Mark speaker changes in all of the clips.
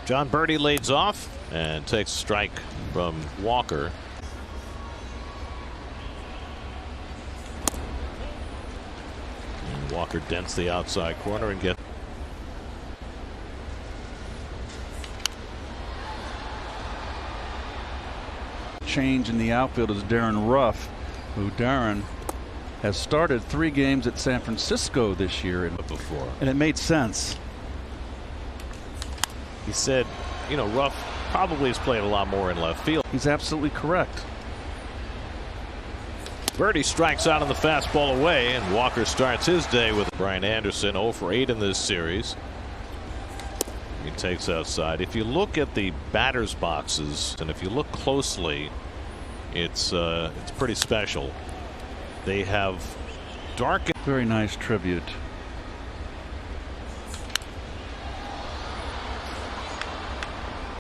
Speaker 1: John Birdie leads off and takes a strike from Walker. And Walker dents the outside corner and gets.
Speaker 2: Change in the outfield is Darren Ruff, who Darren has started 3 games at San Francisco this year and it made sense.
Speaker 1: He said, you know, Ruff probably has played a lot more in left field.
Speaker 2: He's absolutely correct.
Speaker 1: Birdie strikes out on the fastball away, and Walker starts his day with Brian Anderson 0 for 8 in this series. He takes outside. If you look at the batter's boxes, and if you look closely, it's pretty special. They have dark.
Speaker 2: Very nice tribute.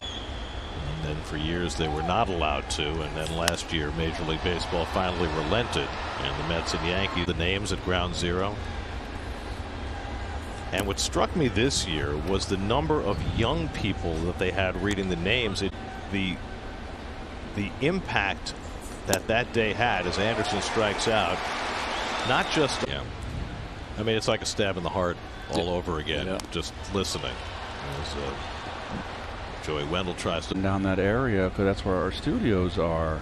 Speaker 1: And then for years they were not allowed to, and then last year Major League Baseball finally relented, and the Mets and Yankees, the names at ground zero. And what struck me this year was the number of young people that they had reading the names. The impact that day had as Anderson strikes out. Not just, I mean, it's like a stab in the heart all over again. Just listening. As Joey Wendell tries to
Speaker 2: down that area, because that's where our studios are.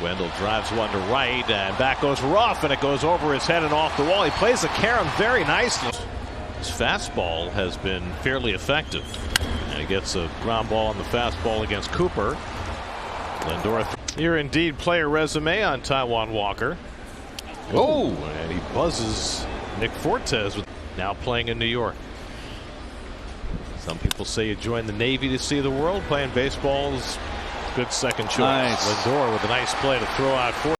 Speaker 1: Wendell drives one to right, and back goes Ruff, and it goes over his head and off the wall. He plays the carom very nicely. His fastball has been fairly effective, and he gets a ground ball on the fastball against Cooper. Lindor. Here indeed player resume on Taijuan Walker. Oh, and he buzzes Nick Fortes, with now playing in New York. Some people say you join the Navy to see the world. Playing baseball's good second choice.
Speaker 2: Nice.
Speaker 1: Lindor with a nice play to throw out for.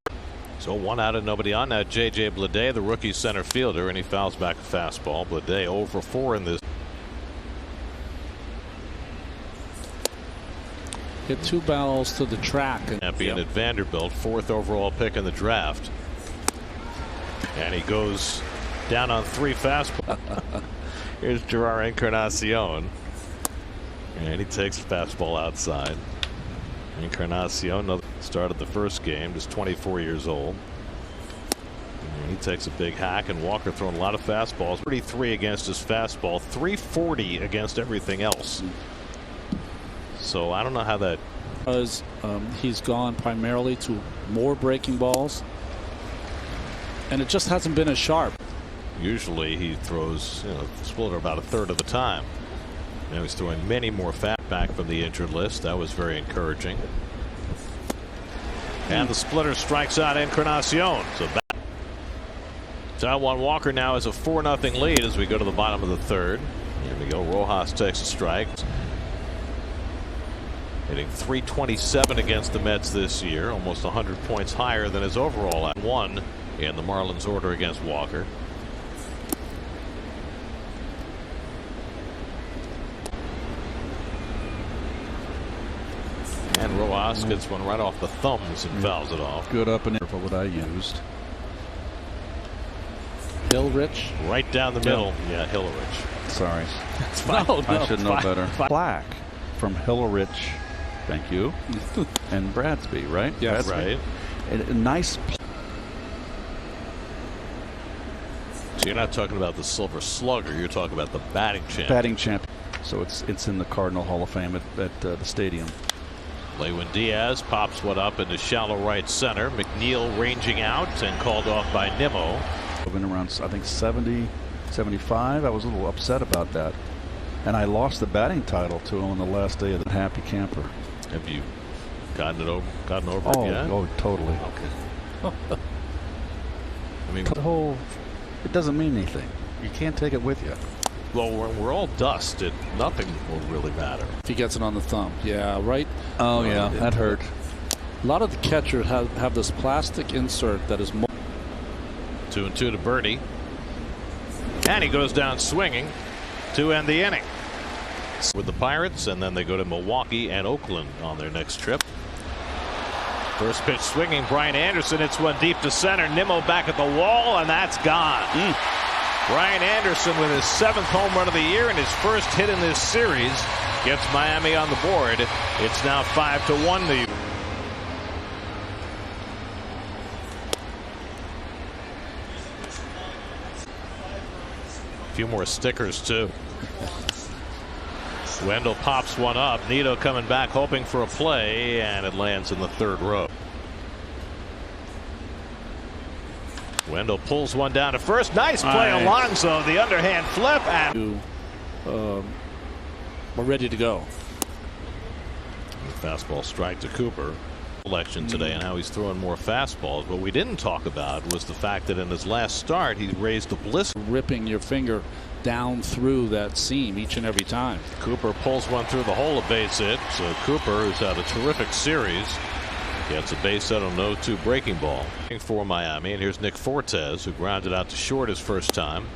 Speaker 1: So 1 out and nobody on. Now J.J. Bleday, the rookie center fielder, and he fouls back a fastball. Bleday 0 for 4 in this.
Speaker 3: Hit 2 balls to the track.
Speaker 1: Champion at Vanderbilt, 4th overall pick in the draft. And he goes down on 3 fastballs. Here's Gerard Encarnacion. And he takes a fastball outside. Encarnacion started the first game, just 24 years old. And he takes a big hack, and Walker throwing a lot of fastballs. 33 against his fastball, 340 against everything else. So I don't know how that.
Speaker 3: Because he's gone primarily to more breaking balls, and it just hasn't been as sharp.
Speaker 1: Usually he throws, splitter about a third of the time. Now he's throwing many more back from the injured list. That was very encouraging. And the splitter strikes out Encarnacion. So Taijuan Walker now has a 4-0 lead as we go to the bottom of the third. Here we go. Rojas takes a strike. Hitting .327 against the Mets this year, almost 100 points higher than his overall at 1 in the Marlins order against Walker. And Rojas gets one right off the thumbs and fouls it off.
Speaker 2: Good up and in for what I used.
Speaker 3: Hillrich.
Speaker 1: Right down the middle. Yeah, Hillrich.
Speaker 2: Sorry.
Speaker 3: That's fine. No,
Speaker 2: I should know better.
Speaker 3: Fine.
Speaker 2: Plaque from Hillrich. Thank you. And Bradsby, right?
Speaker 3: Yes.
Speaker 2: Bradsby.
Speaker 1: Right.
Speaker 2: A nice.
Speaker 1: So you're not talking about the Silver Slugger. You're talking about the batting champ.
Speaker 2: Batting champ. So it's in the Cardinal Hall of Fame at the stadium.
Speaker 1: Lewin Diaz pops one up into shallow right center. McNeil ranging out and called off by Nimmo.
Speaker 2: Been around, I think, 70, 75. I was a little upset about that, and I lost the batting title to him on the last day of the Happy Camper.
Speaker 1: Have you gotten over
Speaker 2: Oh,
Speaker 1: it yet?
Speaker 2: oh, totally.
Speaker 1: Okay. I mean,
Speaker 2: The whole, it doesn't mean anything. You can't take it with you.
Speaker 1: well, when we're all dust, nothing will really matter.
Speaker 3: If he gets it on the thumb. Yeah, right.
Speaker 2: Oh, yeah, that hurt.
Speaker 3: A lot of the catchers have this plastic insert that is more.
Speaker 1: 2-2 to Birdie. And he goes down swinging to end the inning. With the Pirates, and then they go to Milwaukee and Oakland on their next trip. First pitch swinging, Brian Anderson hits one deep to center. Nimmo back at the wall, and that's gone. Brian Anderson with his 7th home run of the year and his first hit in this series gets Miami on the board. It's now 5-1 to you. A few more stickers too. Wendell pops one up. Nito coming back hoping for a play, and it lands in the 3rd row. Wendell pulls one down to first. Nice play, Alonso. The underhand flip, and
Speaker 3: we're ready to go.
Speaker 1: The fastball strike to Cooper. Election today and how he's throwing more fastballs. What we didn't talk about was the fact that in his last start he raised the bliss.
Speaker 3: Ripping your finger down through that seam each and every time.
Speaker 1: Cooper pulls one through the hole, a base hit. So Cooper, who's had a terrific series, gets a base hit on 0-2 breaking ball for Miami. And here's Nick Fortes, who grounded out to short his first time,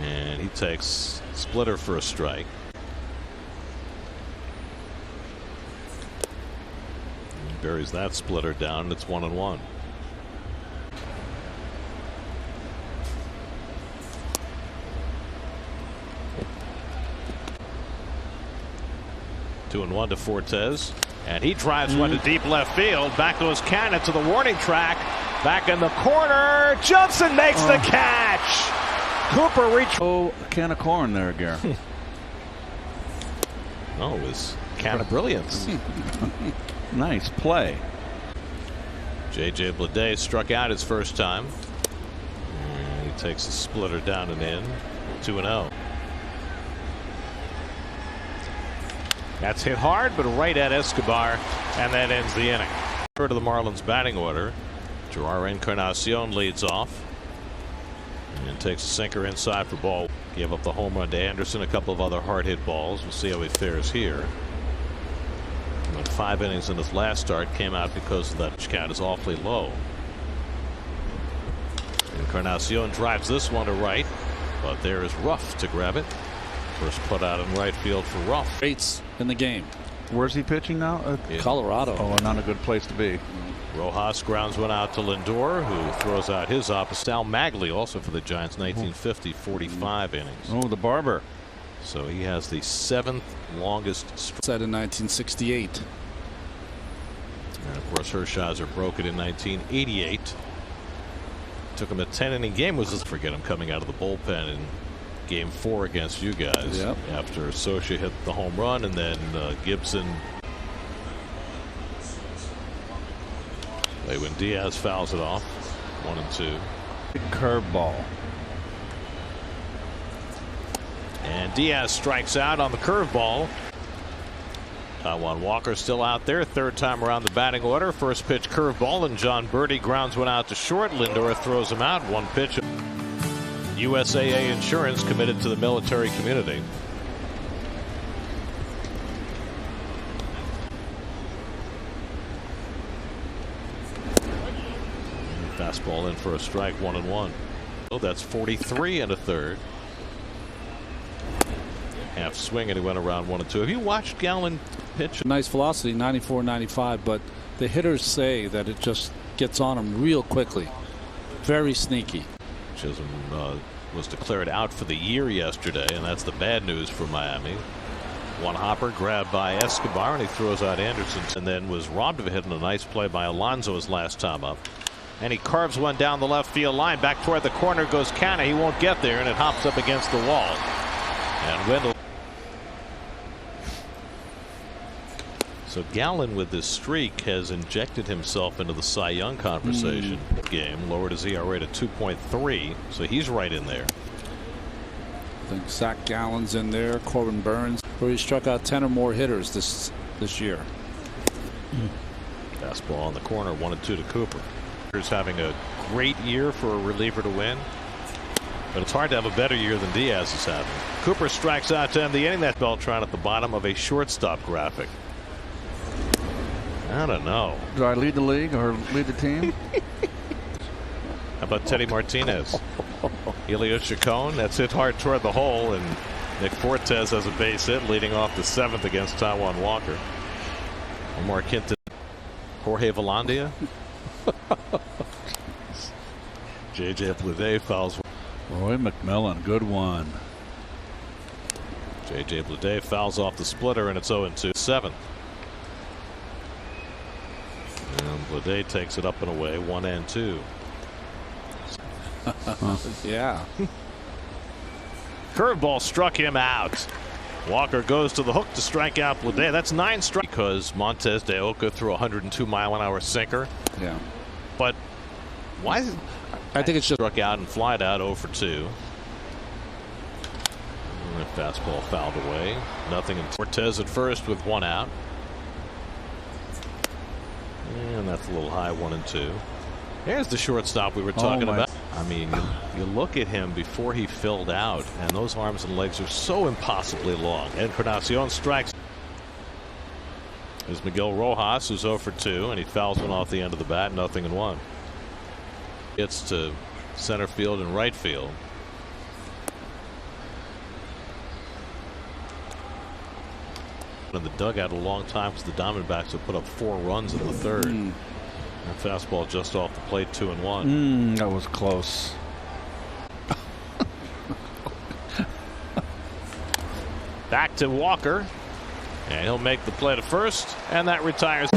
Speaker 1: and he takes splitter for a strike. Buries that splitter down, and it's 1-1. Two and 1 to Fortes, and he drives one to deep left field. Back goes Cannon to the warning track. Back in the corner, jumps and makes the catch. Cooper reach.
Speaker 2: Oh, a can of corn there, Gare.
Speaker 1: Oh, it was kind of brilliance.
Speaker 2: Nice play.
Speaker 1: J.J. Bleday struck out his first time. And he takes the splitter down and in. 2-0. That's hit hard, but right at Escobar, and that ends the inning. Third of the Marlins batting order. Gerard Encarnacion leads off and takes a sinker inside for ball. Gave up the home run to Anderson, a couple of other hard hit balls. We'll see how he fares here. Went 5 innings in his last start, came out because that count is awfully low. Encarnacion drives this one to right, but there is Ruff to grab it. First put out in right field for Ruff.
Speaker 3: Greats in the game.
Speaker 2: Where's he pitching now?
Speaker 3: Colorado.
Speaker 2: Oh, not a good place to be.
Speaker 1: Rojas grounds one out to Lindor, who throws out his opposite. Sal Magli, also for the Giants, 1950, 45 innings.
Speaker 2: Oh, the barber.
Speaker 1: So he has the 7th longest.
Speaker 3: Set in 1968.
Speaker 1: And of course, Hershiser broke it in 1988. Took him a 10-inning game. Was just forget him coming out of the bullpen in Game 4 against you guys.
Speaker 3: Yep.
Speaker 1: After Socia hit the home run, and then Gibson. When Diaz fouls it off, 1-2.
Speaker 2: Big curveball.
Speaker 1: And Diaz strikes out on the curveball. Taijuan Walker still out there, 3rd time around the batting order. First pitch curveball, and John Birdie grounds one out to short. Lindor throws him out. 1 pitch. USAA Insurance, committed to the military community. Fastball in for a strike, 1-1. Oh, that's 43 1/3. Half swing, and he went around 1-2. Have you watched Gallen pitch?
Speaker 3: Nice velocity, 94, 95, but the hitters say that it just gets on him real quickly. Very sneaky.
Speaker 1: Chisholm was declared out for the year yesterday, and that's the bad news for Miami. One hopper grabbed by Escobar, and he throws out Anderson, and then was robbed of a hit in a nice play by Alonso his last time up. And he carves one down the left field line. Back toward the corner goes Canna. He won't get there, and it hops up against the wall. And Wendell. So Gallen, with this streak, has injected himself into the Cy Young conversation. Game lowered his ERA to 2.3, so he's right in there.
Speaker 3: I think Zach Gallen's in there. Corbin Burns, where he struck out 10 or more hitters this year.
Speaker 1: Fastball in the corner, 1-2 to Cooper. He's having a great year for a reliever to win, but it's hard to have a better year than Diaz is having. Cooper strikes out to end the inning. That Beltran at the bottom of a shortstop graphic. I don't know.
Speaker 2: Do I lead the league or lead the team?
Speaker 1: How about Teddy Martinez? Elio Chacon, that's hit hard toward the hole, and Nick Fortes has a base hit leading off the 7th against Taijuan Walker. Omar Quinton. Jorge Velandia. J.J. Bleday fouls.
Speaker 2: Roy McMillan, good one.
Speaker 1: J.J. Bleday fouls off the splitter, and it's 0-2. 7th. And Bleday takes it up and away, 1-2.
Speaker 3: Yeah.
Speaker 1: Curveball struck him out. Walker goes to the hook to strike out Bleday. That's 9 strikes because Montez de Oca threw a 102-mile-an-hour sinker.
Speaker 3: Yeah.
Speaker 1: But why is it?
Speaker 3: I think it's just
Speaker 1: Struck out and flied out 0-2. And the fastball fouled away. Nothing. Cortez at first with 1 out. And that's a little high, 1-2. Here's the shortstop we were talking about. I mean, you look at him before he filled out, and those arms and legs are so impossibly long. Encarnacion strikes. There's Miguel Rojas, who's 0-2, and he fouls one off the end of the bat, 0-1. Gets to center field and right field. In the dugout a long time because the Diamondbacks have put up 4 runs in the 3rd. And fastball just off the plate, 2-1.
Speaker 2: That was close.
Speaker 1: Back to Walker, and he'll make the play to first, and that retires.